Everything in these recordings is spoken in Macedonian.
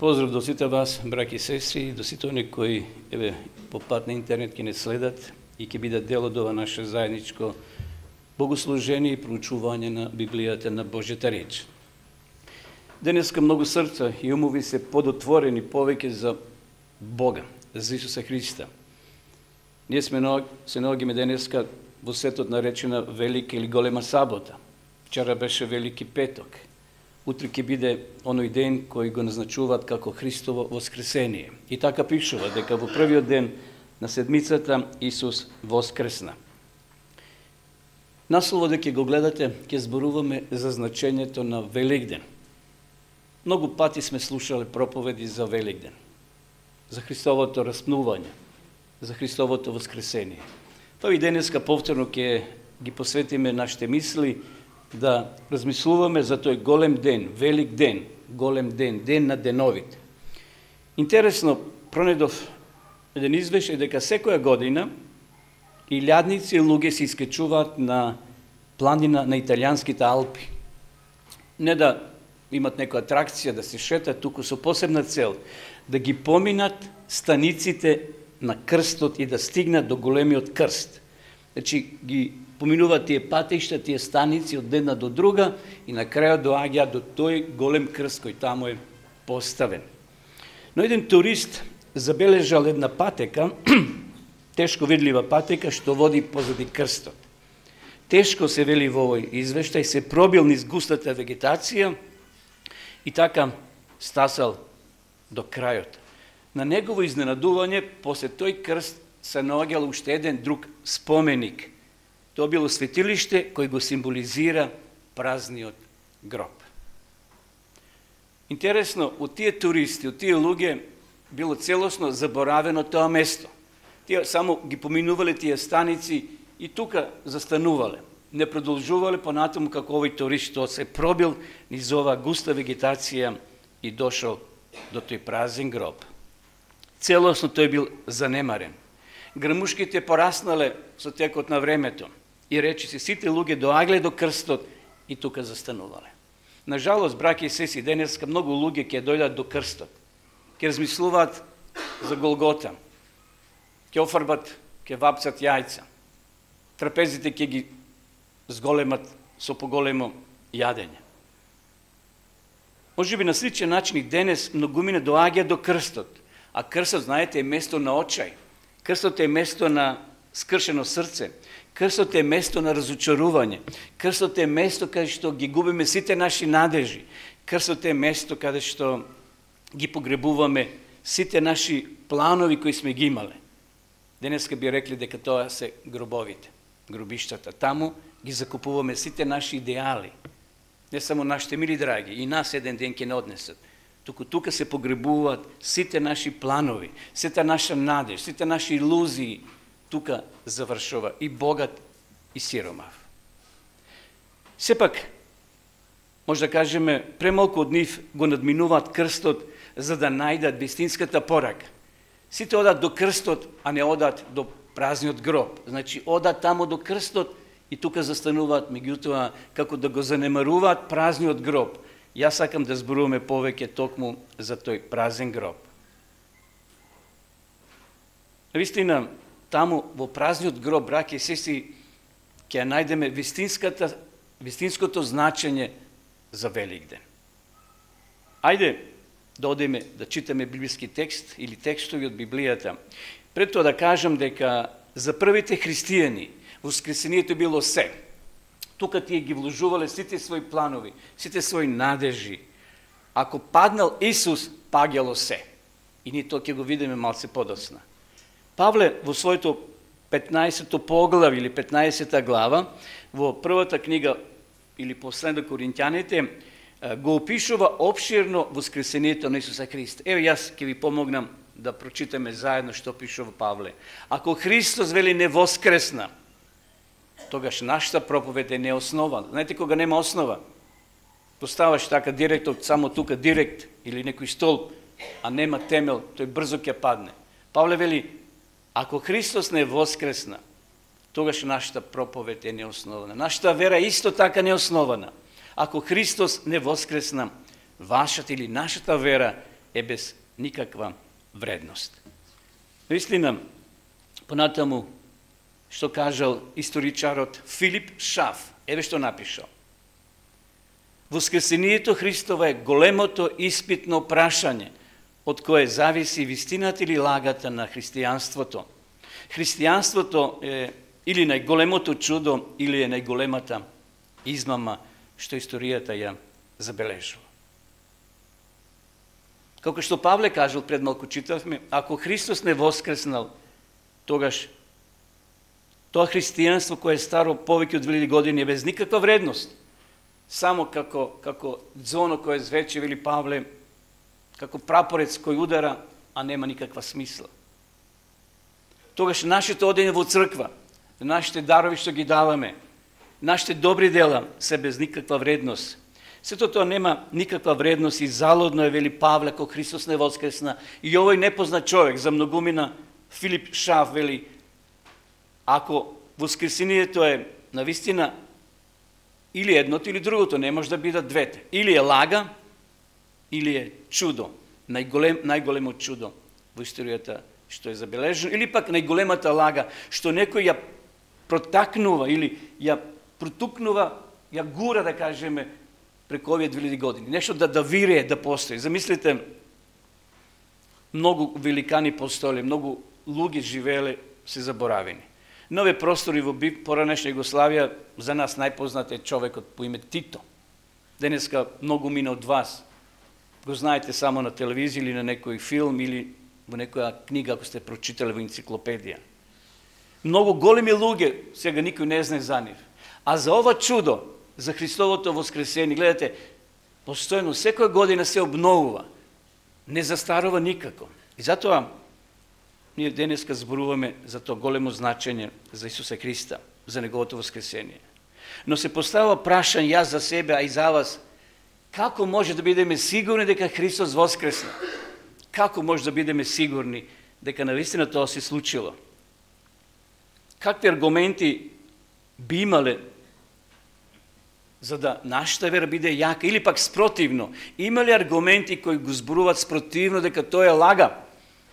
Поздрав до сите вас, браќи и сестри, и до сите они кои по пат на интернет ќе не следат и ќе бидат дел од ова наше заедничко богослужение и проучување на Библијата, на Божјата реч. Денеска многу срца и умови се подотворени повеќе за Бога, за Исуса Христа. Ние се наоѓаме денеска во светот наречена Велика или Голема сабота. Вчера беше Велики петок. Утре ќе биде оној ден кој го назначуваат како Христово воскресение. И така пишува дека во првиот ден на седмицата Исус воскресна. Насловот дека го гледате, ќе зборуваме за значењето на Великден. Многу пати сме слушале проповеди за Великден, за Христовото распнување, за Христовото воскресение. Тоа и денеска повторно ќе ги посветиме нашите мисли да размислуваме за тој голем ден, велик ден, голем ден, ден на деновите. Интересно, пронедов еден извештај дека секоја година илјадници луѓе се искачуваат на планина на италијанските Алпи. Не да имат некоја атракција, да се шетат, туку со посебна цел, да ги поминат станиците на крстот и да стигнат до големиот крст. Значи, ги поминуваат тие патишта, тие станици од една до друга и на крајот доаѓаат до тој голем крст кој таму е поставен. Но еден турист забележал една патека, тешко видлива патека, што води позади крстот. Тешко се вели во овој извештај, се пробил низ густата вегетација и така стасал до крајот. На негово изненадување, после тој крст се наоѓал уште еден друг споменик. Тоа било светилиште кој го символизира празниот гроб. Интересно, од тие туристи, од тие луѓе било целосно заборавено тоа место. Тие само ги поминувале тие станици и тука застанувале. Не продолжувале понатаму како овој турист што се пробил низ оваа густа вегетација и дошол до тој празен гроб. Целосно тој бил занемарен. Грмушките пораснале со текот на времето и речиси сите луѓе доагле до крстот и тука застанувале. На жалост, браќи и сестри, денеска многу луѓе ќе дојдат до крстот, ќе размислуваат за Голгота, ќе офарбат, ќе вапцат јајца, трапезите ќе ги зголемат со поголемо јадење. Можеби на сличен начин и денес многумина доаѓа до крстот, а крстот, знаете, е место на очај. Крстот е место на скршено срце. Крстот е место на разочарување. Крстот е место каде што ги губиме сите наши надежи. Крстот е место каде што ги погребуваме сите наши планови кои сме ги имале. Денеска би рекли дека тоа се гробовите, гробиштата. Таму ги закупуваме сите наши идеали. Не само нашите мили драги, и нас еден ден ќе не однесат. Тука се погребуваат сите наши планови, сите наша надеж, сите наши илузии. Тука завршува и богат, и сиромав. Сепак, може да кажеме, премалку од нив го надминуваат крстот за да најдат вистинската порака. Сите одат до крстот, а не одат до празниот гроб. Значи, одат тамо до крстот и тука застануваат, меѓутоа, како да го занемаруваат празниот гроб. Јас сакам да зборуваме повеќе токму за тој празен гроб. Навистина, таму во празниот гроб, браќи и сестри, ќе најдеме вистинското значење за Великден. Ајде да одеме да читаме библиски текст или текстови од Библијата. Пред тоа да кажам дека за првите христијани воскресението било се. Тука тие ги вложувале сите своји планови, сите своји надежи. Ако паднал Исус, паѓало се. И ние тоа ќе го видиме малце подоцна. Павле во своето 15-то поглавје или 15-та глава, во првата книга или Послание до Коринќаните, го опишува опширно воскресението на Исуса Христа. Ево јас ќе ви помогнам да прочитаме заедно што пишува Павле. Ако Христос вели не воскресна, тогаш нашата проповед е неоснована. Знаете, кога нема основа, поставаш така директ, само тука директ или некој столб, а нема темел, тој брзо ќе падне. Павле вели, ако Христос не воскресна, тогаш нашата проповед е неоснована. Нашата вера е исто така неоснована. Ако Христос не воскресна, вашата или нашата вера е без никаква вредност. Наистина, понатаму, што кажал историчарот Филип Шаф, еве што напишал. Воскресението Христово е големото испитно прашање, од кое зависи вистината или лагата на христијанството. Христијанството е или најголемото чудо, или е најголемата измама што историјата ја забележува. Како што Павле кажал, пред малку читавме, ако Христос не воскреснал, тогаш тоа христијанство кое е старо повеќе од 2000 години е без никаква вредност. Само како дзоно кое звече, вели Павле, како прапорец кој удара, а нема никаква смисла. Тогаш нашето одење во црква, нашите дарови што ги даваме, нашите добри дела се без никаква вредност. Сето тоа нема никаква вредност и залудно е, вели Павле, кога Христос не воскресна. И овој непознат човек, за многумина Филип Шаф, вели, ако воскресението е навистина или едното или другото, не може да бидат двете. Или е лага, или е чудо. Најголемо чудо во историјата што е забележено, или пак најголемата лага, што некој ја протакнува или ја протукнува, ја гура, да кажеме, преку овие 2000 години. Нешто да вирее, да постои. Замислите, многу великани постоеле, многу луѓе живееле, се заборавени. На овие простори во поранешна Југославија, за нас најпознат е човекот по име Тито. Денеска многу мина од вас го знаете само на телевизија или на некој филм или во некоја книга, ако сте прочитале во енциклопедија. Многу големи луѓе, сега никој не знае за нив. А за ова чудо, за Христовото воскресение, гледате, постојано секоја година се обновува, не застарува никако. И затоа ние денеска зборуваме за тоа големо значење за Исуса Христа, за Неговото воскресение. Но се поставува прашање јас за себе, а и за вас, како може да бидеме сигурни дека Христос воскресна? Како може да бидеме сигурни дека навистина тоа се случило? Какви аргументи би имале за да нашата вера биде јака, или пак спротивно? Има ли аргументи кои го зборуваат спротивно дека тоа е лага,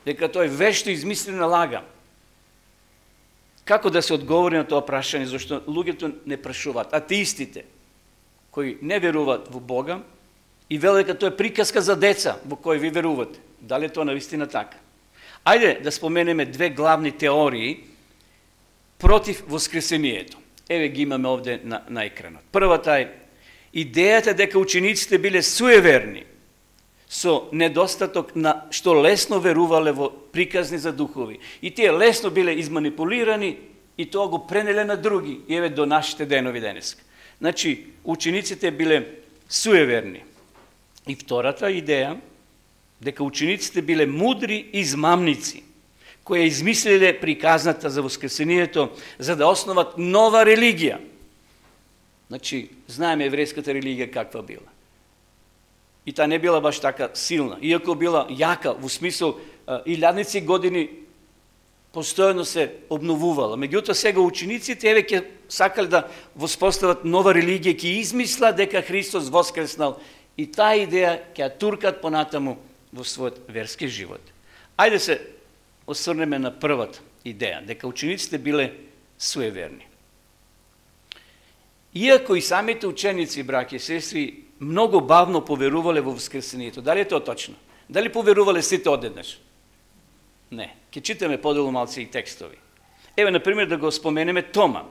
дека тоа е вешто измислена лага? Како да се одговори на тоа прашање, зашто луѓето не прашуваат, атеистите, кои не веруваат во Бога и велат дека тоа е приказка за деца во кои ви верувате. Дали е тоа навистина така? Ајде да споменеме две главни теории против воскресението. Еве ги имаме овде на екранот. Првата е идејата дека учениците биле суеверни, со недостаток на што лесно верувале во приказни за духови. И тие лесно биле изманипулирани и тоа го пренеле на други. И еве до нашите денови денеска. Значи, учениците биле суеверни. И втората идеја, дека учениците биле мудри измамници, кои измислиле приказната за воскресението, за да основат нова религија. Значи, знаеме еврејската религија каква била. И таа не била баш така силна. Иако била јака, во смисол, илјадници години постојано се обновувала. Меѓутоа, сега учениците еве ќе сакале да воспостават нова религија, ќе измисла дека Христос воскреснал, и таа идеја ќе ја туркат понатаму во својот верски живот. Ајде се осврнеме на првата идеја, дека учениците биле суеверни. Иако и самите ученици, браќи и сестри, многу бавно поверувале во воскресението. Дали е тоа точно? Дали поверувале сите одеднаш? Не. Ке читаме поделу малци и текстови. Еве, например, да го споменеме Тома.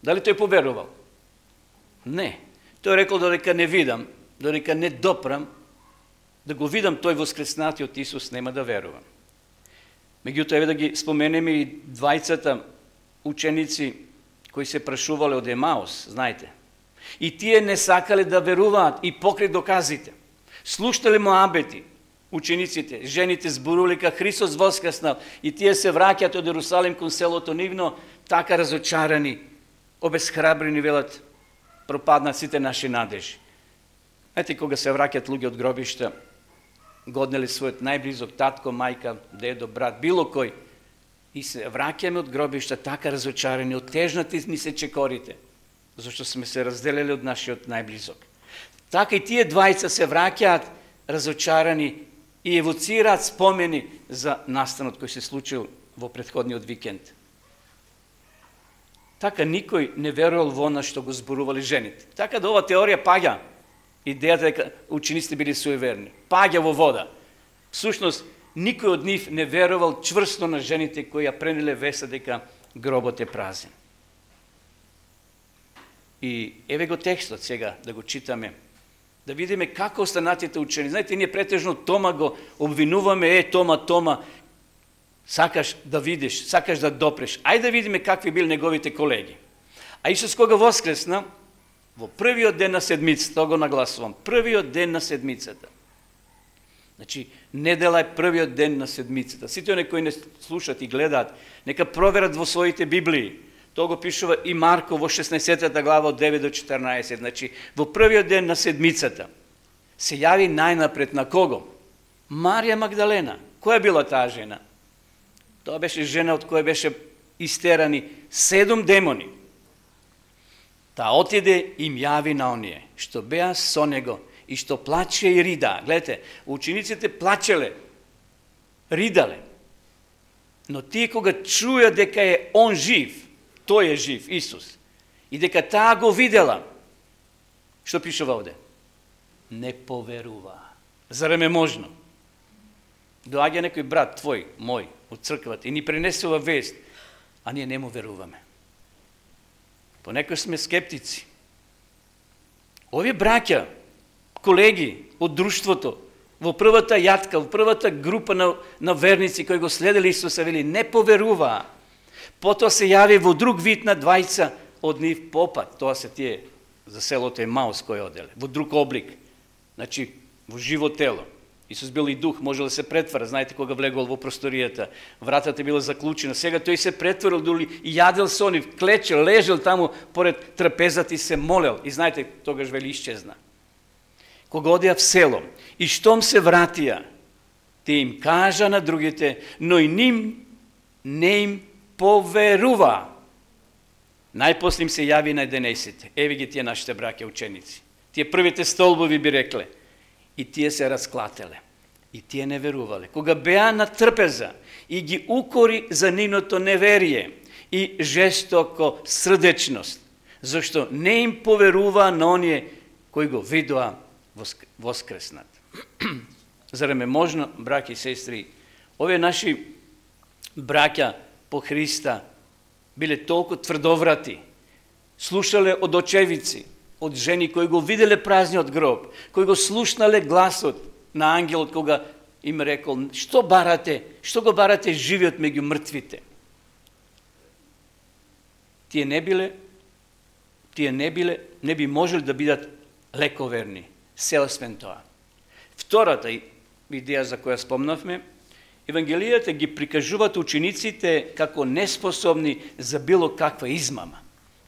Дали тој поверувал? Не. Тој рекол додека не видам, додека не допрам, да го видам тој воскреснатиот Исус, нема да верувам. Меѓутоа, еве да ги споменеме и двајцата ученици кои се прашувале од Емаус, знаете. И тие не сакале да веруваат и покрај доказите. Слуштале моабети, учениците, жените зборувале дека Христос воскреснал, и тие се враќаат од Ерусалим кон селото нивно, така разочарани, обесхрабрени, велат, пропаднат сите наши надежи. Ете, кога се враќаат луѓе од гробишта, годнели својот најблизок татко, мајка, дедо, брат, било кој, и се враќаме од гробишта така разочарани, отежнати ни се чекорите, зашто сме се разделили од нашиот најблизок. Така и тие двајца се враќаат разочарани и евоцираат спомени за настанот кој се случил во претходниот викенд. Така никој не верувал во она што го зборували жените. Така да ова теорија паѓа. Идејата дека учениците били суеверни. Паѓа во вода. Всушност, никој од нив не верувал чврсто на жените кои ја пренеле веста дека гробот е празен. И еве го текстот сега да го читаме, да видиме како останатите учени. Знаете, ние претежно Тома го обвинуваме, Тома, сакаш да видиш, сакаш да допреш. Ајде да видиме какви били неговите колеги. А Исус кога воскресна, во првиот ден на седмицата, тоа го нагласувам, првиот ден на седмицата. Значи, недела е првиот ден на седмицата. Сите оние кои не слушат и гледаат, нека проверат во своите Библии. Тоа го пишува и Марко во 16 глава од 9 до 14. Значи, во првиот ден на седмицата се јави најнапред на кого? Марија Магдалена. Која била таа жена? Тоа беше жена од која беше истерани 7 демони. Таа отиде им јави на оние што беа со него и што плаче и рида. Гледате, учениците плачеле, ридале. Но тие кога чуја дека е он жив, тој е жив, Исус, и дека таа го видела, што пишува овде? Не поверува. Зарем е можно? Доаѓа некој брат твој, мој, од црквата и ни пренесува вест, а ние не му веруваме. Понекој сме скептици. Овие браќа, колеги од друштвото, во првата јатка, во првата група на верници кои го следели Исуса, вели, не поверуваа. Потоа се јави во друг вид на двајца од нив попат. Тоа се тие за селото Емаус кои оделе. Во друг облик. Значи, во живо тело. Исус бил и дух, можел да се претвара. Знаете, кога влегол во просторијата, вратата била заклучена. Сега тој се претворил дули и јадел со нив, клечел, лежел таму поред трапезата и се молел. И знаете, тогаш вели исчезна. Кога одеа в село и штом се вратија, те им кажа на другите, но и ним не им поверува. Најпосле им се јави на 11. Еве ги тие нашите браќа ученици. Тие првите столбови би рекле. И тие се расклателе. И тие не верувале. Кога беа на трпеза и ги укори за нивното неверие и жестоко срдечност, зашто не им поверува на оние кои го видоа воскреснат. Зарем е можно, браќи и сестри, овие наши браќа по Христа биле толку тврдоврати, слушале од очевици, од жени кои го виделе празниот гроб, кои го слушнале гласот на ангелот кога им рекол, што го барате живиот меѓу мртвите. Тие не би можели да бидат лековерни, се освен тоа. Втората идеја за која спомнавме, Евангелијата ги прикажуваат учениците како неспособни за било каква измама.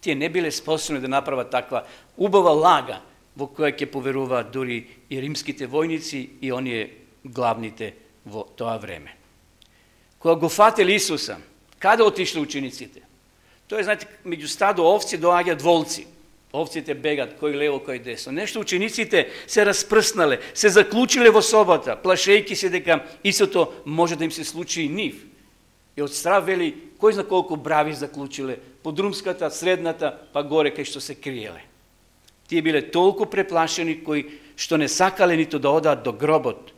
Тие не биле способни да направат таква убава лага во која ќе поверуваат дури и римските војници и оние главните во тоа време. Кога го фатели Исуса, каде отишле учениците? Тоа е, знаете, меѓу стадо овци доаѓаат волци. Овците бегат, кој лево, кој десно. Нешто учениците се распрснале, се заклучиле во собата, плашејки се дека истото може да им се случи и нив. И од страв вели, кој зна колку брави заклучиле, по друмската, средната, па горе кај што се криеле. Тие биле толку преплашени кои што не сакале ниту да одаат до гробот.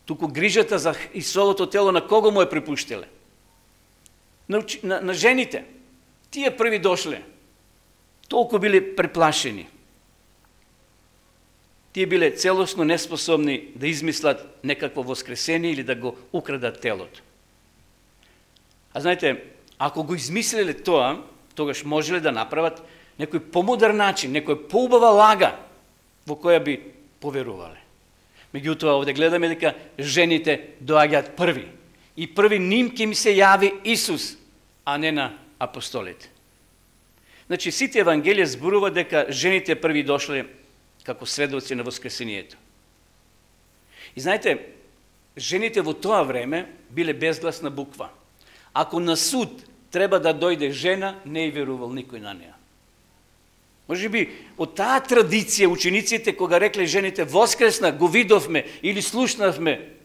Туку грижата за Исусовото тело на кого му е препуштиле? На жените. Тие први дошле. Толку биле преплашени. Тие биле целосно неспособни да измислат некакво воскресение или да го украдат телото. А знаете, ако го измислиле тоа, тогаш можеле да направат некој помудар начин, некој поубава лага во која би поверувале. Меѓутоа, овде гледаме дека жените доаѓаат први. И први ним ќе им се јави Исус, а не на апостолите. Значи, сите евангелија зборува дека жените први дошле како сведоци на воскресението. И знаете, жените во тоа време биле безгласна буква. Ако на суд треба да дојде жена, не е верувал никој на неа. Може би, од таа традиција учениците, кога рекле жените воскресна, го видовме или слушнавме,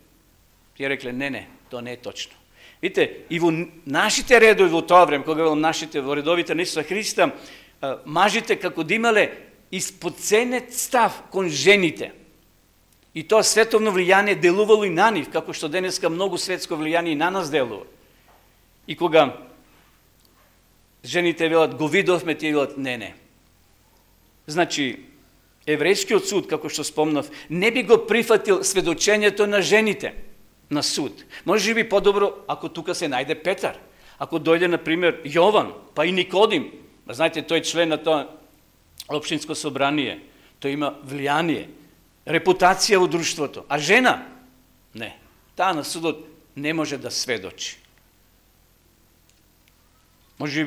Тие рекле, не, то не е точно. Видите, и во нашите редови во тоа време, кога велам нашите, во редовите на Исуса Христа, мажите како да имале исподценет став кон жените. И тоа световно влијание делувало и на нив, како што денеска многу светско влијание и на нас делува. И кога жените велат, го видовме, тие велат, не. Значи, еврејскиот суд, како што спомнав, не би го прифатил сведочењето на жените на суд. Може би подобро ако тука се најде Петар, ако дојде, например, Јован, па и Никодим. Знаете, тој член на тоа општинско собрание, тој има влијание, репутација во друштвото. А жена? Не. Таа на судот не може да сведочи. Може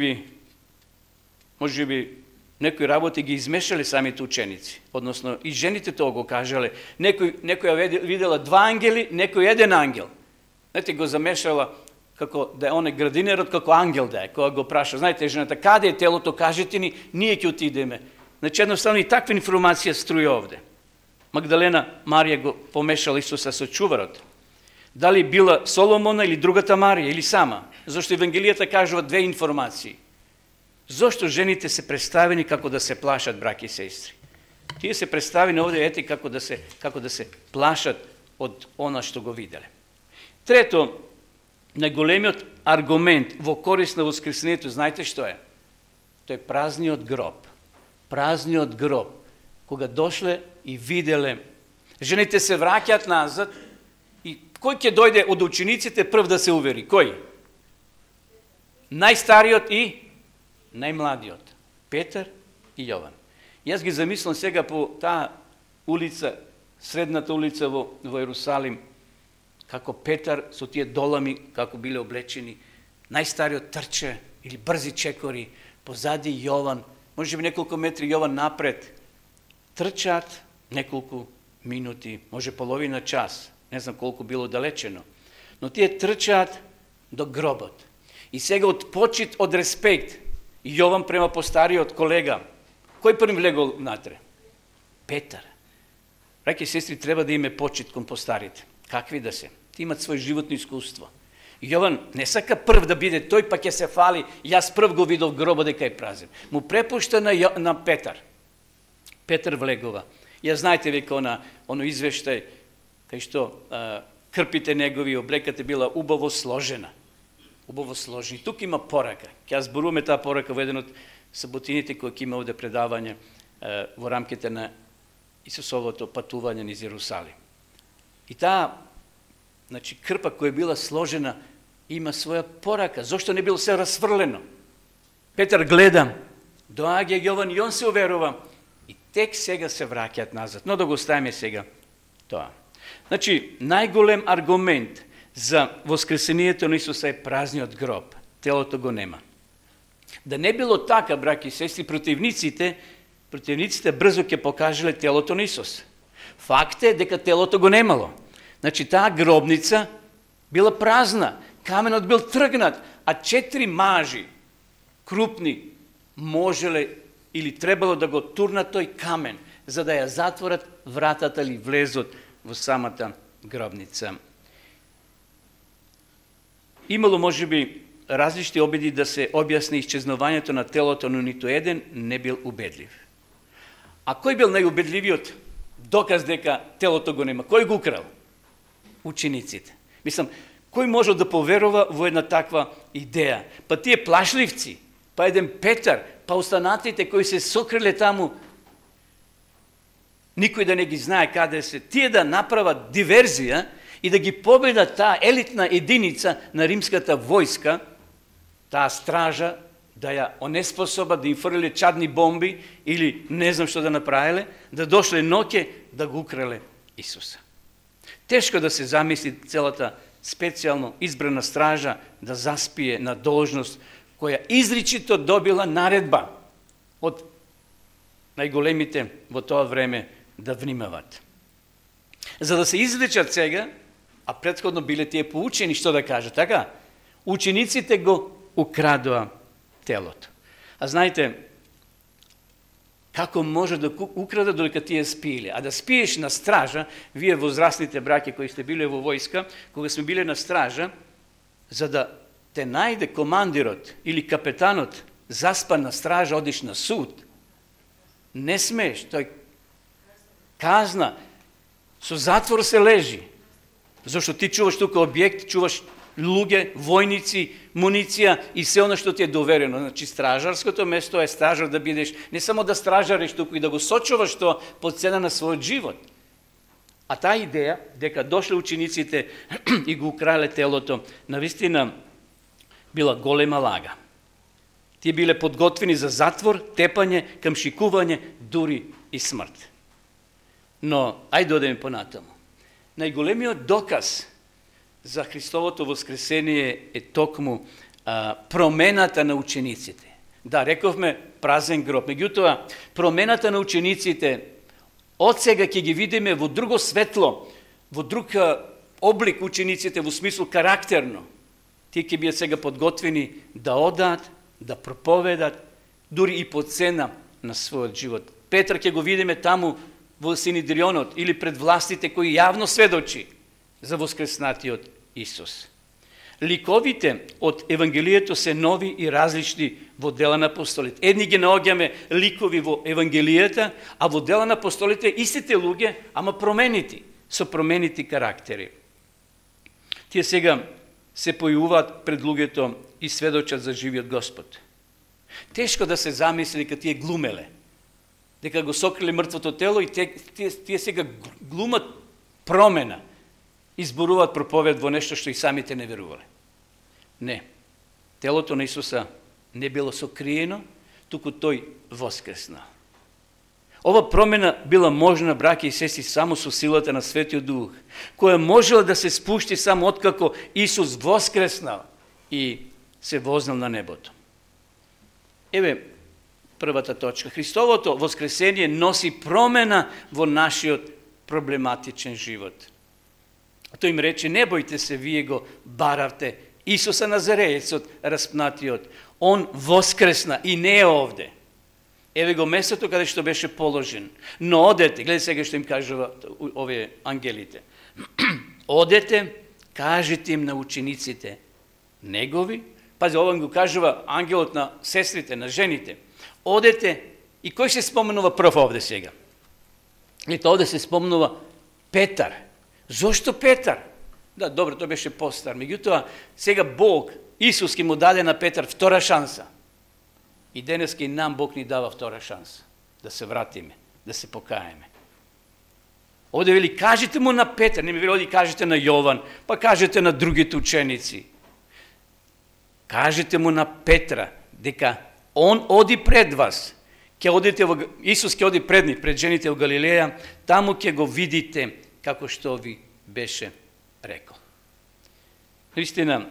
би некои работи ги измешале самите ученици, односно и жените тоа го кажале. Некоја видела два ангели, некој еден ангел. Знаете, го замешала како да е оне градинерот, како ангел да е, кога го праша. Знаете, жената, каде е телото, кажете ни, ние ќе отидеме. Значи, едноставно и таква информација струи овде. Магдалена Марија го помешала Исуса со чуварот. Дали била Соломона или другата Марија, или сама? Зошто Евангелијата кажува две информации. Зошто жените се представени како да се плашат, браќи и сестри? Тие се представени овде, ете, како да се плашат од она што го виделе. Трето, најголемиот аргумент во корист на воскресението, знаете што е? Тој е празниот гроб. Празниот гроб. Кога дошле и виделе, жените се враќаат назад и кој ќе дојде од учениците прв да се увери? Кој? Најстариот и најмладиот. Петар и Јован. Јас ги замислам сега по таа улица, средната улица во Ерусалим, како Петар со тие долами, како биле облечени, најстариот трче или брзи чекори, позади Јован, може би неколку метри Јован напред, трчаат неколку минути, може половина час, не знам колку било далечено, но тие трчаат до гробот. И сега од почит, од респект, Јован према постариот колега, кој први влегол внатре? Петар. Браќи и сестри, треба да име почит кон постарите. Какви да се? Ти имат свој животно искуство. Јован не сака прв да биде тој, па ќе се фали, јас прв го видов гроба дека е празен. Му препушта на Петар. Петар влегува. Ја знаете века оно извештај, кај што крпите негови, облеката била убаво сложена. Убаво сложена. И тук има порака. Ќе зборуваме таа порака во еден од саботините кој ќе има овде предавање во рамките на Исусовото патување низ Јерусалим. И таа, значи, крпа која била сложена има своја порака. Зошто не било се расфрлено? Петар гледа, доаѓа Јован и он се уверува и тек сега се враќаат назад. Но да го оставиме сега тоа. Значи, најголем аргумент за воскресението на Исуса е празниот гроб. Телото го нема. Да не било така, браќи и сестри, противниците брзо ќе покажале телото на Исус. Факт е дека телото го немало. Значи, таа гробница била празна, каменот бил тргнат, а 4 мажи, крупни, можеле или требало да го турнат тој камен, за да ја затворат вратата или влезот во самата гробница. Имало, може би, различни обиди да се објасни исчезнувањето на телото, но ниту еден не бил убедлив. А кој бил најубедливиот доказ дека телото го нема? Кој го украл? Учениците. Мислам, кој може да поверува во една таква идеја? Па тие плашливци, па еден Петар, па останатите кои се сокриле таму, никој да не ги знае каде се, тие да направат диверзија и да ги победат таа елитна единица на римската војска, таа стража, да ја онеспособа, да им фрлиле чадни бомби или не знам што да направиле, да дошле ноќе да го украле Исуса. Тешко да се замисли целата специјално избрана стража да заспие на должност која изричито добила наредба од најголемите во тоа време да внимават. За да се извлечат сега, а претходно биле тие поучени што да кажат, така? Учениците го украдоа телото. А знаете, Како може да украде додека тие спиеле? А да спиеш на стража, вие возрастните браќа кои сте биле во војска, кога сме биле на стража, за да те најде командирот или капетанот заспан на стража, одиш на суд. Не смееш, тој казна, со затвор се лежи. Зашто ти чуваш тука објект, чуваш луѓе, војници, муниција и се оно што ти е доверено. Значи, стражарското место е стражар да бидеш, не само да стражариш туку и да го сочуваш тоа по цена на својот живот. А таа идеја, дека дошле учениците и го украле телото, навистина била голема лага. Тие биле подготвени за затвор, тепање, камшикување, дури и смрт. Но, ајде одеме понатаму. Најголемиот доказ за Христовото воскресение е токму промената на учениците. Да, рековме празен гроб. Меѓутоа, промената на учениците од сега ќе ги видиме во друго светло, во друг облик учениците, во смисол карактерно. Тие ќе бидат сега подготвени да одат, да проповедат, дури и по цена на својот живот. Петар ќе го видиме таму во Синедрионот или пред властите кои јавно сведочи за воскреснатиот Исус. Ликовите од Евангелието се нови и различни во дела на апостолите. Едни ги наоѓаме ликови во Евангелијата, а во дела на апостолите истите луѓе, ама променити, со променити карактери. Тие сега се појавуваат пред луѓето и сведочат за живиот Господ. Тешко да се замисли дека тие глумеле, дека го сокриле мртвото тело и тие сега глумат промена, изборуваат проповед во нешто што и самите не верувале. Не. Телото на Исуса не било сокриено, туку тој воскресна. Ова промена била можна, браќа и сестри, само со силата на Светиот Дух, која можела да се спушти само откако Исус воскреснал и се вознал на небото. Еве првата точка. Христовото воскресение носи промена во нашиот проблематичен живот. Тој им рече, не бојте се, вие го баравте Исуса Назареецот, распнатиот. Он воскресна и не е овде. Еве го местото каде што беше положен. Но одете, гледај сега што им кажува овие ангелите. Одете, кажете им на учениците негови, пази, ова го кажува ангелот на сестрите, на жените. Одете, и кој се споменува прв овде сега? Ето овде се споменува Петар. Зошто Петар? Да, добро, тој беше постар. Меѓутоа, сега Бог, Исус ки му даде на Петар втора шанса. И денеска и нам Бог ни дава втора шанса. Да се вратиме, да се покаеме. Овде вели, кажете му на Петар, не ми вели, оди кажете на Јован, па кажете на другите ученици. Кажете му на Петра, дека он оди пред вас. Исус ќе оди пред нив, пред жените во Галилеја, таму ќе го видите како што ви беше рекол. Наистина,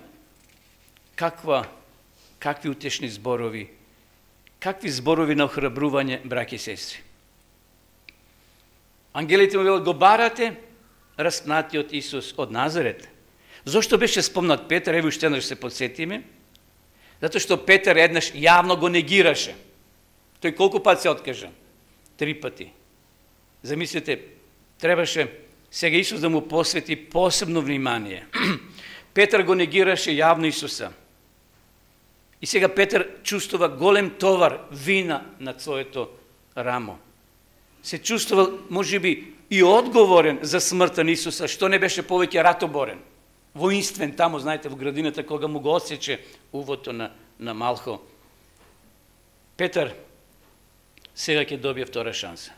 какви утешни зборови, какви зборови на охрабрување, браќи и сестри. Ангелите му велат, го барате распнатиот Исус од Назарет. Зошто беше спомнат Петар? Ево уште еднаш се подсетиме. Затоа што Петар еднаш јавно го негираше. Тој колку пат се откажа? 3 пати. Замислете, требаше сега Исус да му посвети посебно внимание. Петар го негираше јавно Исуса. И сега Петар чувствува голем товар вина на своето рамо. Се чувствувал, можеби, и одговорен за смртта на Исуса, што не беше повеќе ратоборен. Воинствен тамо, знаете, во градината, кога му го отсече увото на Малхо. Петар сега ќе добие втора шанса.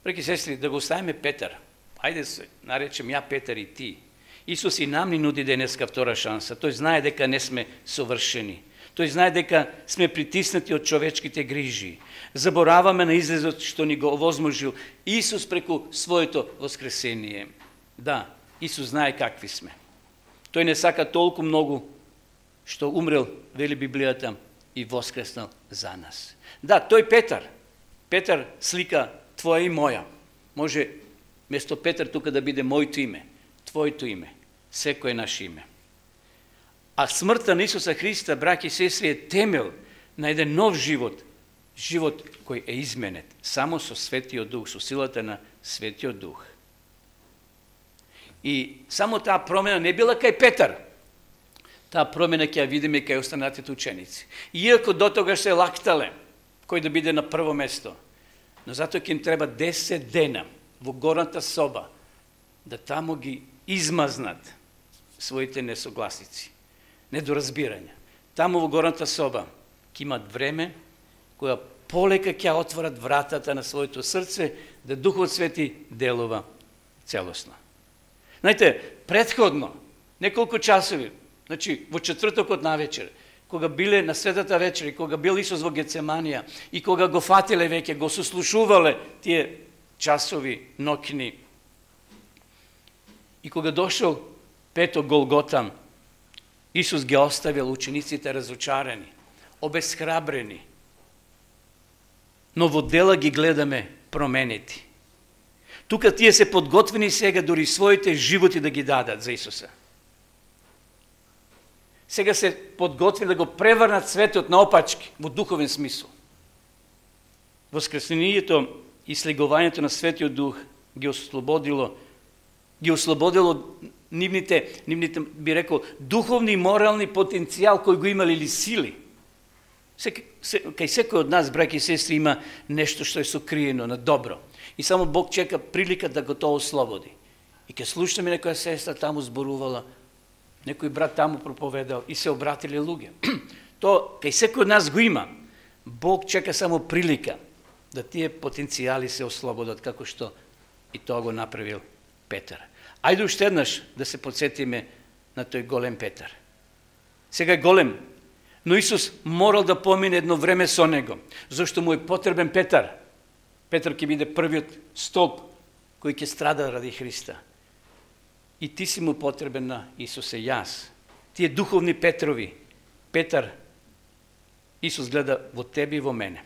Браќи и сестри, да го оставиме Петар. Ајде се наречем ја Петар и ти. Исус и нам ни нуди денеска втора шанса. Тој знае дека не сме совршени. Тој знае дека сме притиснати од човечките грижи. Забораваме на излезот што ни го овозможил Исус преку своето воскресение. Да, Исус знае какви сме. Тој не сака толку многу што умрел, вели Библијата, и воскреснал за нас. Да, тој Петар слика твоја и моја. Може место Петар тука да биде моето име, твоето име, секое наше име. А смртта на Исуса Христа, браќи и сестри, е темел на еден нов живот живот кој е изменет само со Светиот Дух, со силата на Светиот Дух. И само таа промена не била кај Петар. Таа промена ќе ја видиме кај останатите ученици. Иако до тогаш се лактале кој да биде на прво место, но затоа ќе им треба 10 дена во горната соба да таму ги измазнат своите несогласици, недоразбирања. Таму во горната соба ќе имат време која полека ќе отворат вратата на своето срце да Духот Свети делува целосно. Знаете, претходно, неколку часови, значи во четвртокот навечер, кога биле на Светата вечер, и кога бил Исус во Гецеманија, и кога го фатиле веќе, го сослушувале тие часови ноќни, и кога дошол пето Голгота, Исус ги оставил учениците разочарани, обесхрабрени, но во дела ги гледаме променети. Тука тие се подготвени сега дури своите животи да ги дадат за Исуса. Сега се подготвени да го преврнат светот наопачки во духовен смисол. Воскресението и слегувањето на Светиот Дух ги ослободило нивните, би рекол, духовни и морални потенцијал кој го имали или сили. Кај секој од нас, браќи и сестри, има нешто што е сокриено на добро. И само Бог чека прилика да го тоа ослободи. И ке слушаме некоја сестра таму зборувала, некој брат таму проповедал и се обратиле луѓе. То кај секој од нас го има. Бог чека само прилика да тие потенцијали се ослободат, како што и тоа го направил Петар. Ајде уште еднаш да се подсетиме на тој голем Петар. Сега е голем, но Исус морал да помине едно време со него, зашто му е потребен Петар. Петар ќе биде првиот столб кој ќе страда ради Христа. И ти си му потребен на Исусе, јас. Тие духовни Петрови, Петар, Исус гледа во тебе и во мене.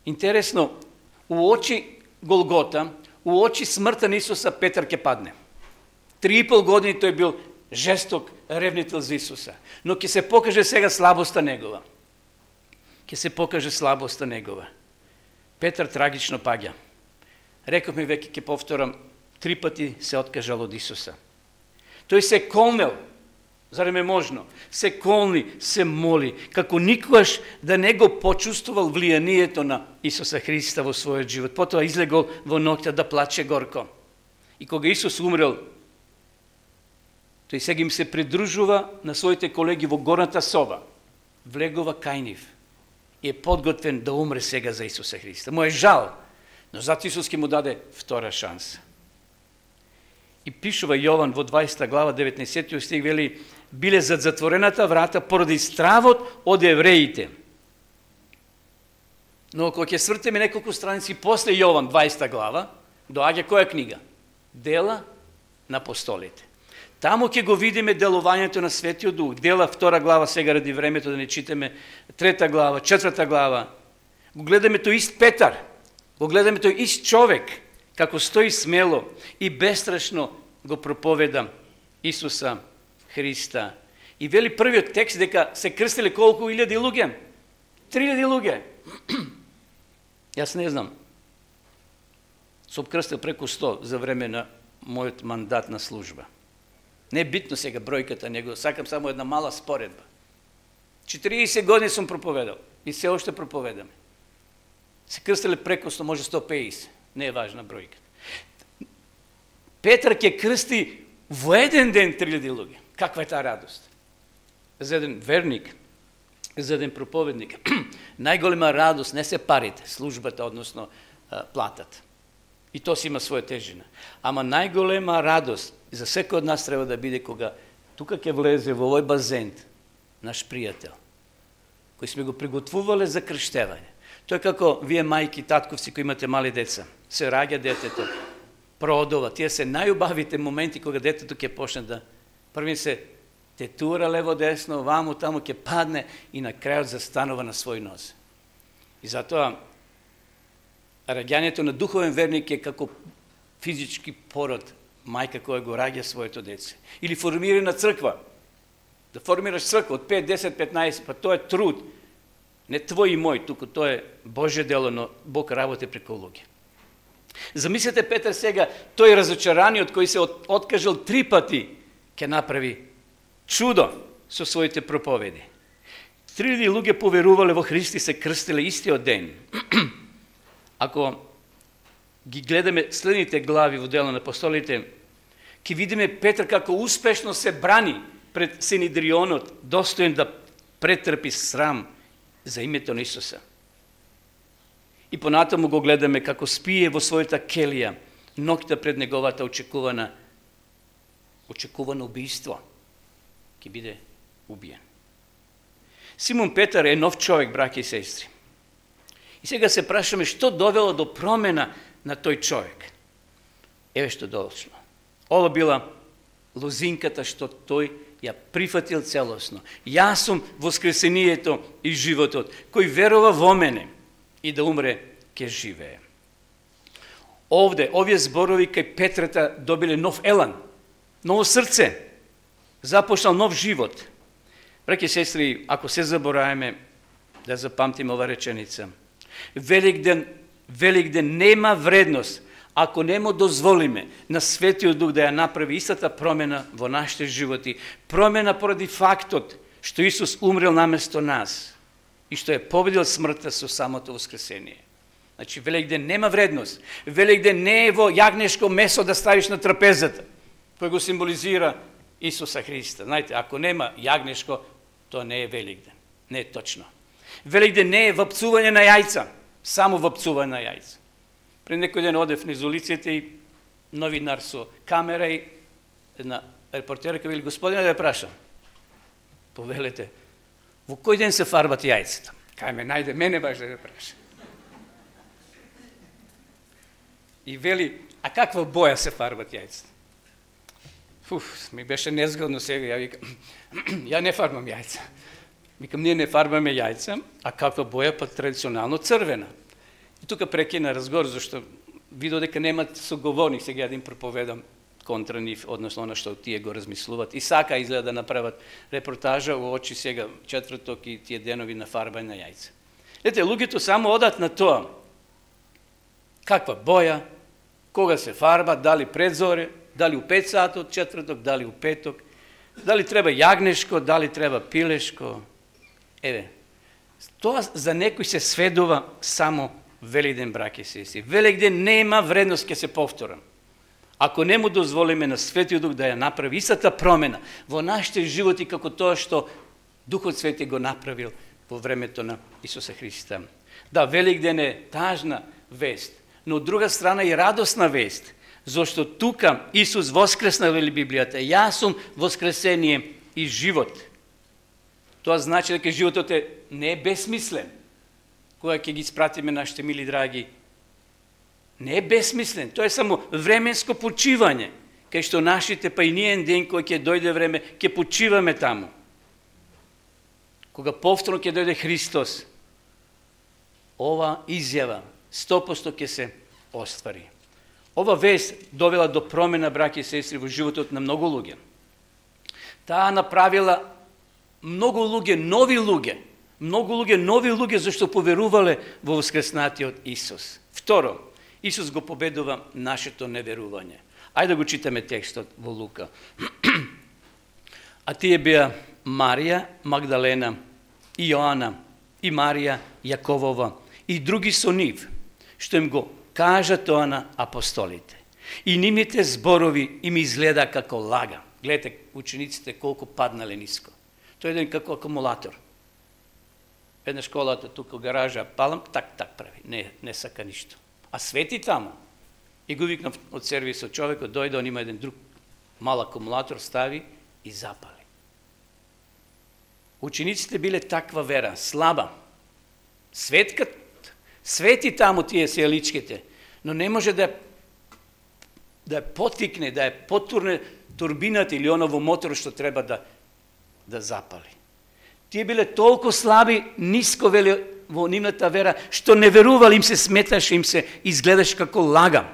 Интересно, уочи Голгота, уочи смртта на Исуса, Петар ќе падне. 3,5 години тој бил жесток ревнител за Исуса. Но ќе се покаже сега слабоста негова. Ќе се покаже слабоста негова. Петар трагично паѓа. Рековме веќе, ќе повторам, 3 пати се откажал од Исуса. Тој се колнел, зарем е можно, се колни, се моли, како никогаш да не го почувствувал влијанието на Исуса Христа во својот живот. Потоа излегол во ноќта да плаче горко. И кога Исус умрел, тој сега им се придружува на своите колеги во горната соба, влегува кај нив и е подготвен да умре сега за Исуса Христа. Му е жал, но затоа Исус ќе му даде втора шанса. И пишува Јован во 20 глава 19 стих, вели, биле зад затворената врата поради стравот од евреите. Но ако ќе свртеме неколку страници после Јован 20 глава, доаѓа која книга? Дела на апостолите. Таму ќе го видиме делувањето на Светиот Дух. Дела 2 глава, сега ради времето да не читаме, 3 глава, 4 глава. Го гледаме тој ист Петар, го гледаме тој ист човек, како стои смело и бестрашно го проповеда Исуса Христа. И вели првиот текст дека се крстиле колку илјади луѓе? 3000 луѓе. Јас не знам. Сум крстил преку 100 за време на мојот мандат на служба. Не е битно сега бројката, него сакам само една мала споредба. 40 години сум проповедал и се уште проповедам. Се крстиле преку 100, може 150. Не е важна бројка. Петар ќе крсти во еден ден 3000 луѓе. Каква е таа радост? За еден верник, за еден проповедник, најголема радост не се парите, службата, односно платата. И то си има своја тежина. Ама најголема радост за секој од нас треба да биде кога тука ќе влезе во овој базен наш пријател, кој сме го приготвувале за крштевање. Тоа е како вие мајки, татковци кои имате мали деца. Се раѓа детето, продова. Тие се најубавите моменти кога детето ќе почне да први се тетура лево-десно, ваму, таму ќе падне и на крајот застанува на свој ноз. И затоа раѓањето на духовен верник е како физички пород, мајка која го раѓа своето дете. Или формирана црква. Да формираш црква од 5, 10, 15, па тоа е труд. Не твој и мој, туку тоа е Божје дело, но Бог работи преку луѓе. Замислете Петар сега, тој разочараниот кој се откажал 3 пати, ќе направи чудо со своите проповеди. 3000 луѓе поверувале во Христа и се крстиле истиот ден. Ако ги гледаме следните глави во Дело на апостолите, ќе видиме Петар како успешно се брани пред Синедрионот, достоен да претрпи срам за името на Исуса. И понатаму го гледаме како спие во својата келија, ноќта пред неговата очекувано убиство. Ќе биде убиен. Симон Петар е нов човек, браќи и сестри. И сега се прашаме што довело до промена на тој човек. Еве што дошло. Ова била лозинката што тој ја прифатил целосно. Јас сум воскресението и животот, кој верува во мене и да умре ќе живее. Овде, овие зборови кај Петрата добиле нов елан, ново срце, започнал нов живот. Браќи и сестри, ако се забораваме, да запамтиме ова реченица. Великден нема вредност ако не му дозволиме на Светиот Дух да ја направи истата промена во нашите животи, промена поради фактот што Исус умрел наместо нас и што е победил смртта со самото воскресение. Значи, Великден нема вредност. Великден не е во јагнешко месо да ставиш на трапезата, кој го символизира Исуса Христа. Знаете, ако нема јагнешко, тоа не е Великден. Не е точно. Великден не е вапцување на јајца, само вапцување на јајца. Пред некој ден одев низ улиците и новинар со камера и една репортерка вели: господине, да ја прашам, повелете, во кој ден се фарбат јајцата? Кај ме најде мене баш да ја прашам. И вели: а каква боја се фарбат јајцата? Ми беше незгодно сега, ја викам, ја не фарбам јајца. Викам, ние не фарбаме јајца, а каква боја? Па традиционално црвена. И тука прекина разговор, зашто видов дека немат соговорник, сега да им проповедам контра нив, односно она што тие го размислуват. И сака изгледа да направат репортажа уочи сега четврток и тие денови на фарбање на јајца. Ете, луѓето само одат на тоа. Каква боја, кога се фарба, дали пред зоре, дали у 5 сати од четврток, дали у петок, дали треба јагнешко, дали треба пилешко. Еве, тоа за некој се сведува само Великден, браќи и сестри. Великден нема вредност, ќе се повторам. Ако не му дозволиме на Светиот Дух да ја направи истата промена во нашите животи како тоа што Духот Свети го направил во времето на Исуса Христа. Да, Великден е тажна вест, но од друга страна и радосна вест, зашто тука Исус воскресна, вели Библијата. Јас сум воскресение и живот. Тоа значи дека животот не е безсмислен. Кога ќе ги спратиме нашите мили драги, не е безсмислен. Тоа е само временско почивање, кај што нашите, па и ние ден кој ќе дојде време, ќе почиваме таму. Кога повторно ќе дојде Христос, ова изјава 100% ќе се оствари. Ова вест довела до промена, браќи и сестри, во животот на многу луѓе. Таа направила многу луѓе, нови луѓе, зашто поверувале во воскреснатиот Исус. Второ, Исус го победува нашето неверување. Ајде да го читаме текстот во Лука. А тие беа Марија Магдалена и Јоана и Марија Јаковова и други со нив, што им го кажа тоа на апостолите. И нивните зборови им изгледа како лага. Гледате учениците колку паднале ниско. Тој е еден како акумулатор. Една школата тука гаража палам, так прави. Не сака ништо. А свети таму. И го викнав од сервисот човекот, дојде, он има еден друг мал акумулатор, стави и запали. Учениците биле таква вера, слаба. Свети таму тие сијаличките, но не може да ја потикне, да ја потурне турбината или оно во моторот што треба да запали. Тие биле толку слаби, ниско вели во нивната вера, што не верували, им се сметаше, им се изгледаше како лага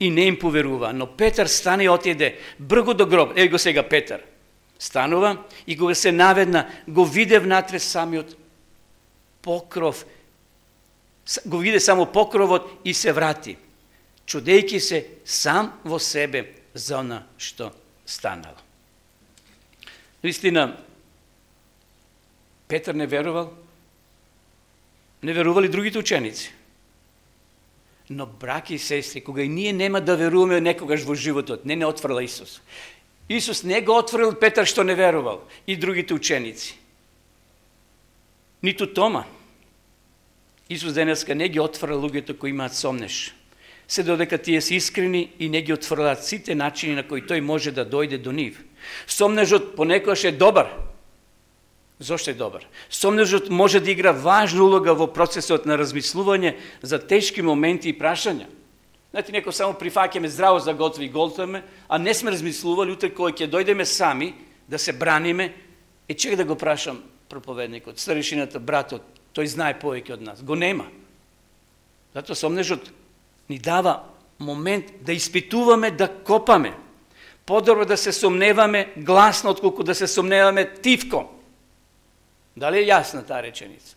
и не им поверува. Но Петар стане и отиде бргу до гроб. Еви го сега Петар. Станува и кога се наведна, го виде внатре самиот покров, го виде само покровот и се врати, чудејќи се сам во себе за она што станало. Наистина, Петар не верувал, не верували другите ученици. Но, браки и сестри, кога и ние нема да веруваме некогаш во животот, не отврла Исус. Исус не го отворил Петар што не верувал и другите ученици. Ниту Тома. Исус денеска не ги отвора луѓето кои имаат сомнеш. Се додека тие се искрени и не ги отврлаат сите начини на кои тој може да дојде до нив. Сомнежот понекогаш е добар. Зошто е добар? Сомнежот може да игра важна улога во процесот на размислување за тешки моменти и прашања. Знаете, некој само прифаќаме здраво за готови и голтваме, а не сме размислували утре кој ќе дојдеме сами да се браниме, и чек да го прашам проповедникот, старешината, братот, тој знае повеќе од нас. Го нема. Затоа сомнежот ни дава момент да испитуваме, да копаме. Подобро да се сомневаме гласно, отколку да се сомневаме тивко. Дали е јасна таа реченица?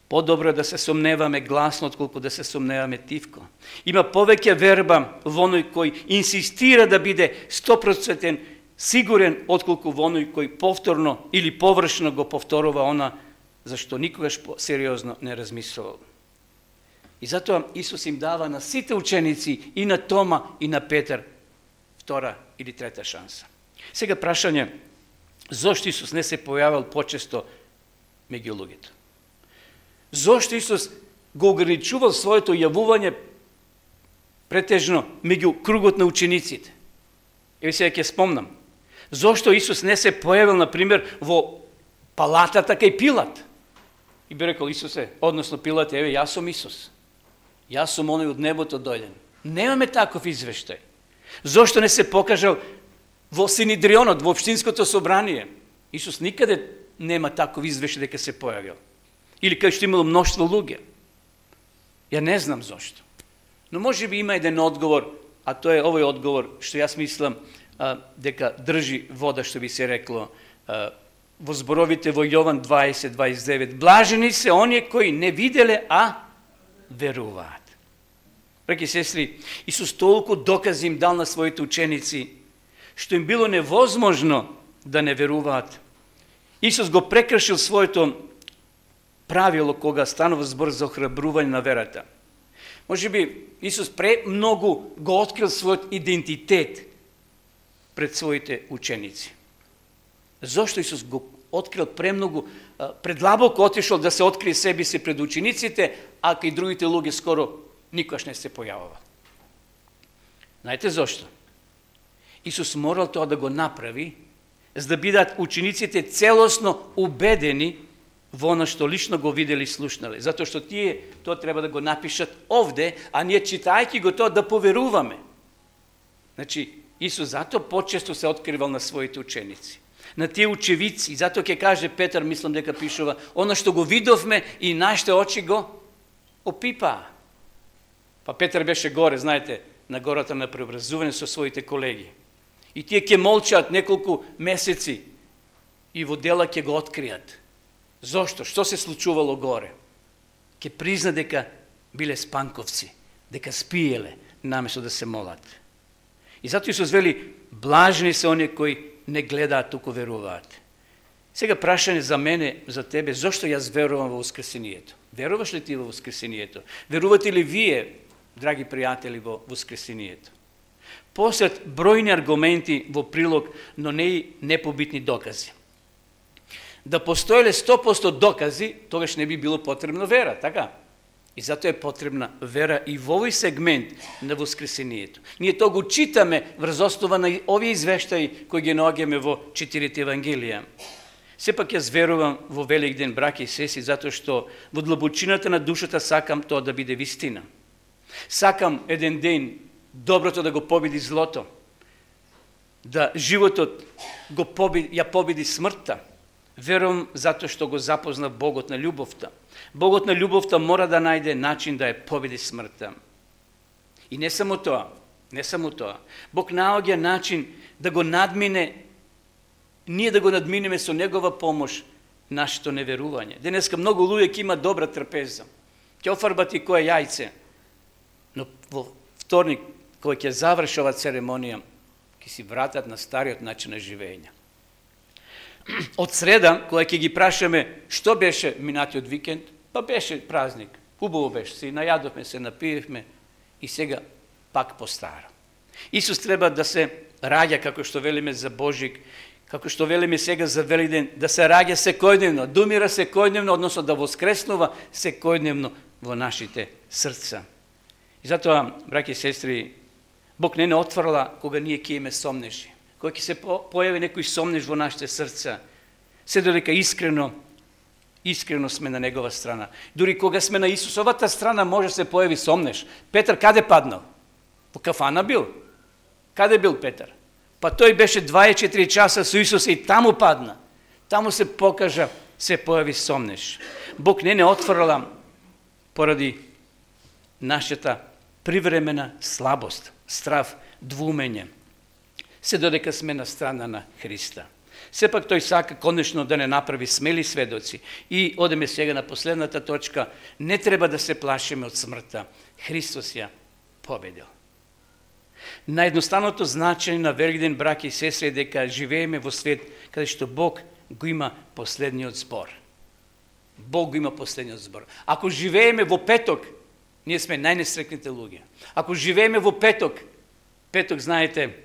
Подобро да се сомневаме гласно, отколку да се сомневаме тивко. Има повеќе верба во оној кој инсистира да биде 100% сигурен, отколку во оној кој повторно или површно го повторува она зашто никогаш сериозно не размислувал. И затоа Исус им дава на сите ученици, и на Тома, и на Петар, втора или трета шанса. Сега прашање, зошто Исус не се појавил почесто меѓу луѓето? Зошто Исус го ограничувал своето јавување претежно меѓу кругот на учениците? Еви сега ќе спомнам. Зошто Исус не се појавил, например, во палатата кај Пилат? И би рекол, Исусе, односно Пилат, еве, јас сум Исус. Јас сум оној од небото дојден. Немаме таков извештај. Зошто не се покажал во Синедрионот, во општинското собрание? Исус никаде нема таков извештај дека се појавил. Или кај што имало мноштво луѓе. Ја не знам зошто. Но може би има еден одговор, а тоа е овој одговор што јас мислам дека држи вода, што би се рекло во зборовите во Јован 20:29. Блажени се оние кои не виделе, а веруваат. Браќи и сестри, Исус толку докази им дал на своите ученици, што им било невозможно да не веруваат. Исус го прекршил своето правило кога станува збор за охрабрување на верата. Може би Исус премногу го открил својот идентитет пред своите ученици. Зошто Исус го открил премногу, предлабоко отишол да се открие себе си пред учениците, а кај другите луѓе скоро никош не се појавува? Знаете зошто? Исус морал тоа да го направи, за да бидат учениците целосно убедени во она што лично го видели и слушнале. Затоа што тие тоа треба да го напишат овде, а ние читајќи го тоа да поверуваме. Значи, Исус затоа почесто се откривал на своите ученици, на тие учевици. Затоа ќе каже Петар, мислам дека пишува, она што го видовме и нашите очи го опипаа. Па Петар беше горе, знаете, на гората на преобразување со своите колеги. И тие ќе молчат неколку месеци и во дела ќе го откријат. Зошто? Што се случувало горе? Ќе призна дека биле спанковци, дека спиеле, наместо да се молат. И затоа Исус вели, блажни се оние кои не гледаат, туку веруваат. Сега прашање за мене, за тебе, зошто јас верувам во воскресението? Веруваш ли ти во воскресението? Верувате ли вие, драги пријатели, во воскресението? Посред бројни аргументи во прилог, но не и непобитни докази. Да постоеле 100% докази, тогаш не би било потребна вера, така? И затоа е потребна вера и во овој сегмент на воскресението. Ние тоа го читаме врз основа на овие извештаи кои ги наоѓаме во 4 Евангелија. Сепак јас верувам во Великден, браќи и сестри, затоа што во длабочината на душата сакам тоа да биде вистина. Сакам еден ден доброто да го победи злото, да животот ја победи смртта. Верувам затоа што го запозна Богот на љубовта. Богот на љубовта мора да најде начин да ја победи смртта. И не само тоа, Бог наоѓа начин да го надмине, ние да го надминеме со Негова помош, нашето неверување. Денеска многу луѓе ќе има добра трпеза. Ќе офарбати кое јајце. Но во вторник, кој ќе заврши ова церемонија, ќе си вратат на стариот начин на живење. Од среда, кога ќе ги прашаме што беше минатиот викенд, па беше празник. Хубаво беше, се најадовме, се напиевме и сега пак постара. Исус треба да се раѓа, како што велиме за Божик, како што велиме сега за Великден, да се раѓа секојдневно, да умира секојдневно, односно да воскреснува секојдневно во нашите срца. И затоа, браќи и сестри, Бог не отврла кога ние ќе имаме сомнежи, кога ќе се појави некој сомнеж во нашите срца, се додека искрено сме на Негова страна. Дури кога сме на Исусовата страна може се појави сомнеж. Петар каде паднал? Во кафана бил. Каде бил Петар? Па тој беше 24 часа со Исус и таму падна. Таму се покажа, се појави сомнеж. Бог не отврла поради нашата привремена слабост, страв, двумење. Се додека сме на страна на Христа. Сепак тој сака конечно да не направи смели сведоци. И одеме сега на последната точка. Не треба да се плашиме од смртта. Христос ја победил. Наедноставното значење на Великден, браќи и сестри, е дека живееме во свет каде што Бог го има последниот збор. Бог го има последниот збор. Ако живееме во петок, ние сме најнесрекните луѓе. Ако живееме во петок, знаете,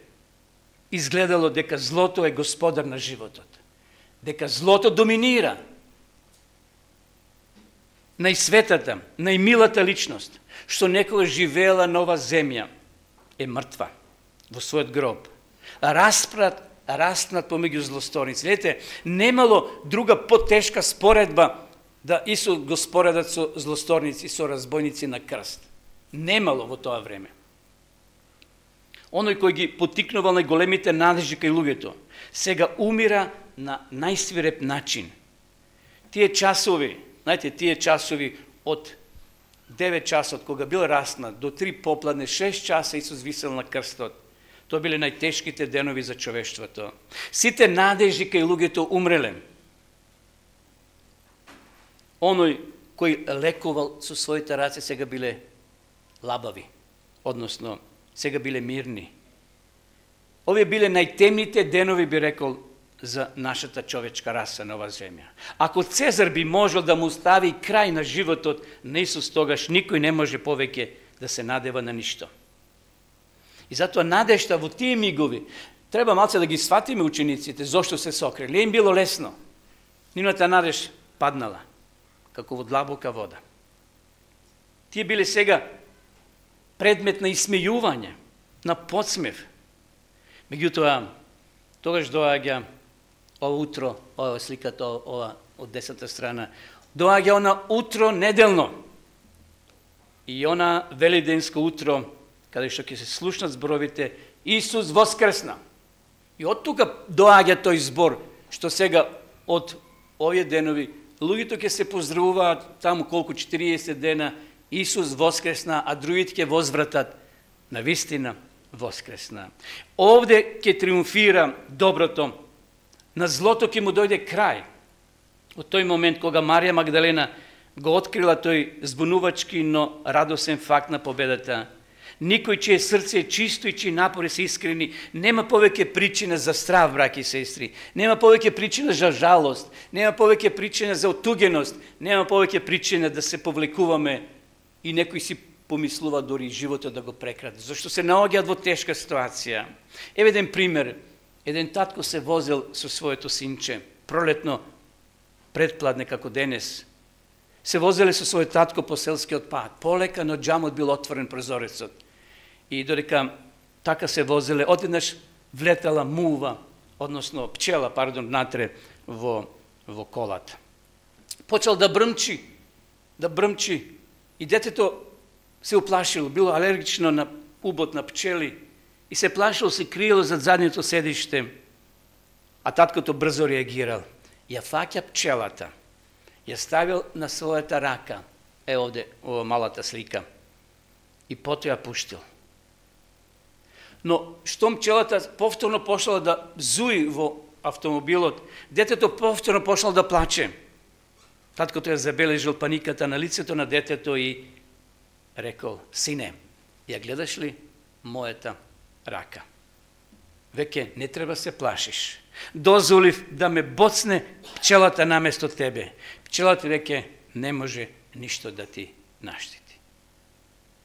изгледало дека злото е господар на животот. Дека злото доминира. Најсветата, најмилата личност, што некогаш живеела на ова земја, е мртва во својот гроб. Распнат помеѓу злосторници. Видите, немало друга потешка споредба да Исус го споредат со злосторници, со разбойници на крст. Немало во тоа време. Оној кој ги потикнувал најголемите надежи кај луѓето, сега умира на најсвиреп начин. Тие часови, знаете, од 9 часот, кога бил распнат, до 3 попладне, 6 часа Исус висел на крстот. Тоа биле најтешките денови за човештвото. Сите надежи кај луѓето умреле. Оној кој лекувал со своите раце сега биле лабави, односно сега биле мирни. Овие биле најтемните денови, би рекол, за нашата човечка раса на оваа земја. Ако Цезар би можел да му стави крај на животот на Исус, тогаш никој не може повеќе да се надева на ништо. И затоа надежта во тие мигови, треба малце да ги сватиме учениците, зошто се сокрили. Не им било лесно. Нивната надеж паднала, како во длабока вода. Тие биле сега предмет на исмејување, на подсмев. Меѓутоа, тогаш доаѓа ова утро, ова сликата, ова од десната страна, доаѓа она утро неделно. И она великденско утро, каде што ќе се слушнат зборовите, Исус воскресна. И од тука доаѓа тој збор, што сега од овие денови, луѓето ќе се поздравуваат таму колку 40 дена, Исус воскресна, а другите ќе возвратат на вистина воскресна. Овде ќе триумфира доброто, на злото ќе му дојде крај. Од тој момент кога Марија Магдалена го открила тој збунувачки, но радосен факт на победата, никој чие срце е чисто и чии напори се искрени, нема повеќе причина за страв, браќи и сестри, нема повеќе причина за жалост, нема повеќе причина за отугеност, нема повеќе причина да се повлекуваме и некој си помислува дори животот да го прекраде, зашто се наоѓаат во тешка ситуација. Еве еден пример. Еден татко се возел со своето синче, пролетно, предпладне како денес. Се возеле со својот татко по селскиот пат. Полека, но џамот бил отворен прозорецот. И додека така се возеле, одеднаш влетала мува, односно пчела, натре во колата. Почел да брмчи, и детето се уплашило, било алергично на убот на пчели и се плашило, се криело зад задното седиште, а таткото брзо реагирал. Ја фаќа пчелата, ја ставил на својата рака, овде, ова малата слика, и потоа ја пуштил. Но штом пчелата повторно пошла да зуи во автомобилот, детето повторно почнало да плаче. Таткото ја забележил паниката на лицето на детето и рекол: сине, ја гледаш ли мојата рака? Веќе не треба се плашиш. Дозволив да ме боцне пчелата наместо тебе. Пчелата веќе не може ништо да ти наштити.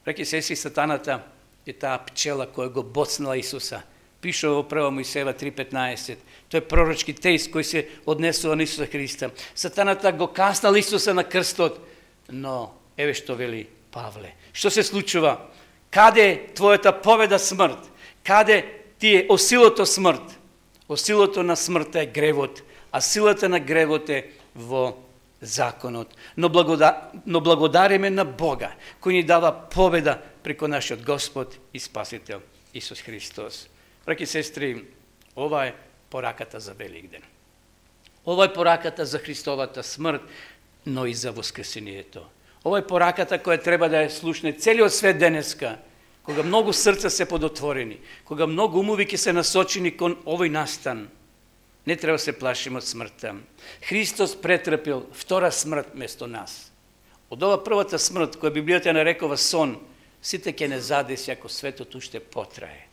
Реки сестри, сатаната е таа пчела која го боцнала Исуса. Пише во 1 Мојсеева 3:15. Тој пророчки текст кој се однесува на Исуса Христа. Сатаната го каснал Исуса на крстот, но еве што вели Павле. Што се случува? Каде е твојата победа смрт? Каде ти е осилото смрт? Осилото на смртта е гревот, а силата на гревот е во законот. Но благодариме на Бога, кој ни дава победа преко нашиот Господ и Спасител Исус Христос. Браќи и сестри, ова е пораката за Великден. Ова е пораката за Христовата смрт, но и за воскресението. Ова е пораката која треба да ја слушне целиот свет денеска, кога многу срца се подотворени, кога многу умови ќе се насочени кон овој настан. Не треба се плашим од смртта. Христос претрпел втора смрт место нас. Од ова првата смрт, која Библијата нарекува сон, сите ќе не задеси ако светот уште потрае.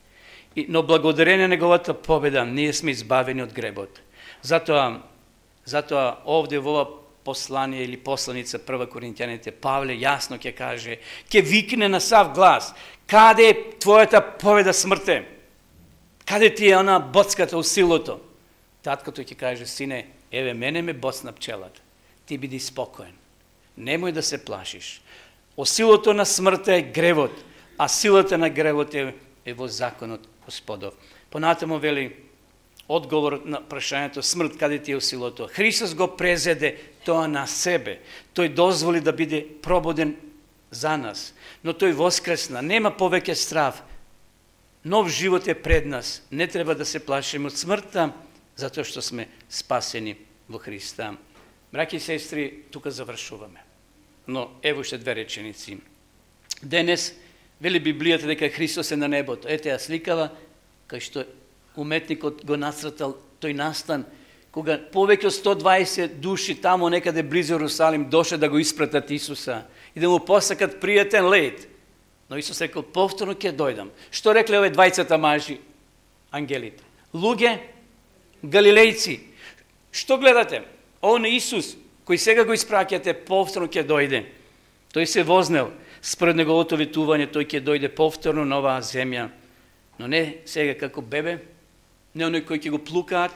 Но благодарение неговата победа, ние сме избавени од гребот. Затоа овде во ова послание или посланица 1 Коринтијаните, Павле јасно ќе каже, ќе викне на сав глас: каде е твојата победа смрте? Каде ти е она боцката усилото? Таткото ќе каже: сине, еве мене ме боцна пчелата. Ти биди спокоен. Немој да се плашиш. Осилото на смртта е гревот, а силата на гревот е во законот Господов. Понатаму вели одговор на прашањето смрт, каде ти е осилото? Христос го презеде тоа на себе. Тој дозволи да биде пробуден за нас. Но тој воскресна. Нема повеќе страв. Нов живот е пред нас. Не треба да се плашиме од смртта, затоа што сме спасени во Христа. Браќи и сестри, тука завршуваме. Но ево уште две реченици. Денес вели Библијата дека Христос е на небото. Ете ја сликава, кај што уметникот го нацртал тој настан, кога повеќе од 120 души тамо некаде близу Јерусалим дошле да го испратат Исуса и да му посакат пријатен лет. Но Исус рекол: повторно ќе дојдам. Што рекле овие двајцата мажи, ангелите? Луѓе, галилејци, што гледате? Он Исус, кој сега го испраќате, повторно ќе дојде. Тој се вознел. Според неговото ветување, тој ќе дојде повторно на оваа земја. Но не сега како бебе, не оној кој ќе го плукаат,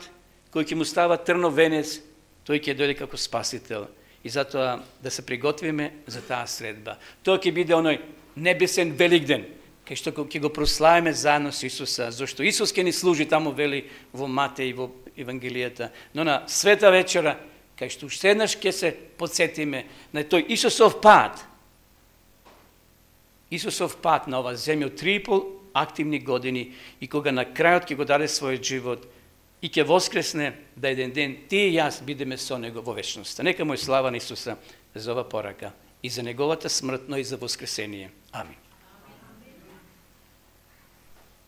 кој ќе му става трнов венец, тој ќе дојде како спасител. И затоа да се приготвиме за таа средба. Тоа ќе биде оној небесен Великден, кај што ќе го прославиме заедно со Исуса, зашто Исус ќе ни служи, таму вели во Матеј, во Евангелијата. Но на света вечера, кај што уште еднаш ќе се подсетиме на тој Исусов пат. Исусов пат на оваа земја од 3,5 активни години, и кога на крајот ќе го даде својот живот и ќе воскресне, да еден ден ти и јас бидеме со него во вечноста. Нека му е слава на Исуса за ова порака и за неговата смрт, но и за воскресение. Амин.